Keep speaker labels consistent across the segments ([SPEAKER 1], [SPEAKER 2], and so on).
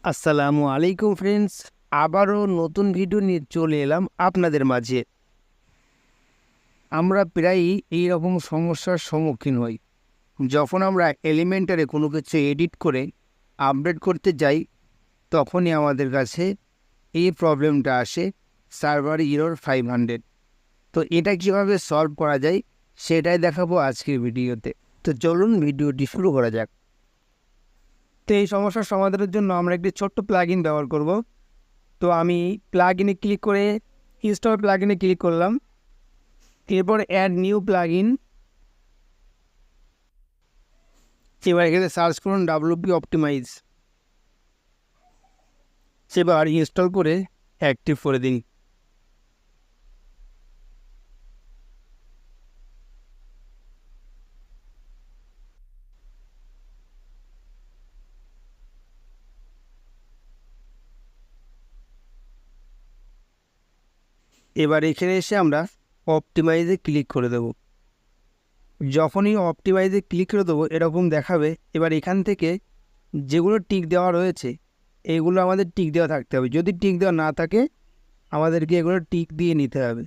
[SPEAKER 1] আসসালামু আলাইকুম ফ্রেন্ডস, আবারও নতুন ভিডিও নিয়ে চলে এলাম আপনাদের মাঝে। আমরা প্রায়ই এইরকম সমস্যার সম্মুখীন হই যখন আমরা এলিমেন্টারে কোনো কিছু এডিট করে আপডেট করতে যাই। তখনই আমাদের কাছে এই প্রবলেমটা আসে, সার্ভার এরর 500। তো এটা কীভাবে সলভ করা যায় সেটাই দেখাবো আজকের ভিডিওতে। তো চলুন ভিডিওটি শুরু করা যাক। তো এই সমস্যার সমাধানের জন্য আমরা একটি ছোট্ট প্লাগইন ব্যবহার করব। তো আমি প্লাগইনে ক্লিক করে ইনস্টল প্লাগইনে ক্লিক করলাম। এরপর অ্যাড নিউ প্লাগইন। এবার এখানে সার্চ করুন WP অপটিমাইজ। এবার ইনস্টল করে অ্যাক্টিভ করে দিন। এবার এখানে এসে আমরা অপটিমাইজে ক্লিক করে দেব। যখনই অপটিমাইজে ক্লিক করে দেবো এরকম দেখাবে। এবার এখান থেকে যেগুলো টিক দেওয়া রয়েছে এগুলো আমাদের টিক দেওয়া থাকতে হবে। যদি টিক দেওয়া না থাকে আমাদেরকে এগুলো টিক দিয়ে নিতে হবে।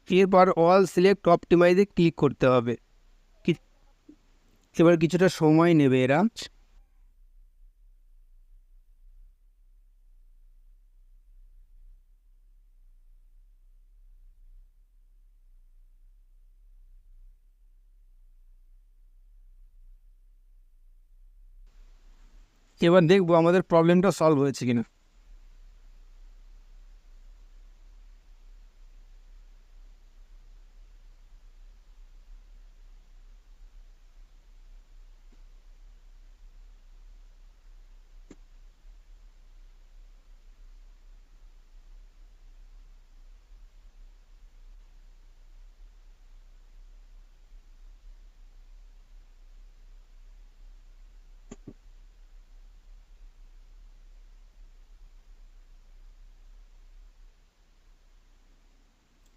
[SPEAKER 1] এরপর অল সিলেক্ট অপটিমাইজে ক্লিক করতে হবে। এবার কিছুটা সময় নেবে এরা। এবার দেখবো আমাদের প্রবলেমটা সলভ হয়েছে কিনা।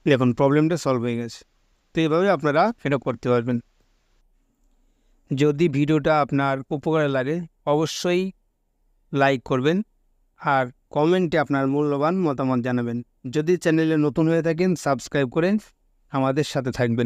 [SPEAKER 1] দেখুন প্রবলেমটা সলভ হয়ে গেছে। তো এইভাবে আপনারা এটা করতে পারবেন। যদি ভিডিওটা আপনার উপকারে লাগে অবশ্যই লাইক করবেন আর কমেন্টে আপনার মূল্যবান মতামত জানাবেন। যদি চ্যানেলে নতুন হয়ে থাকেন সাবস্ক্রাইব করে আমাদের সাথে থাকবেন।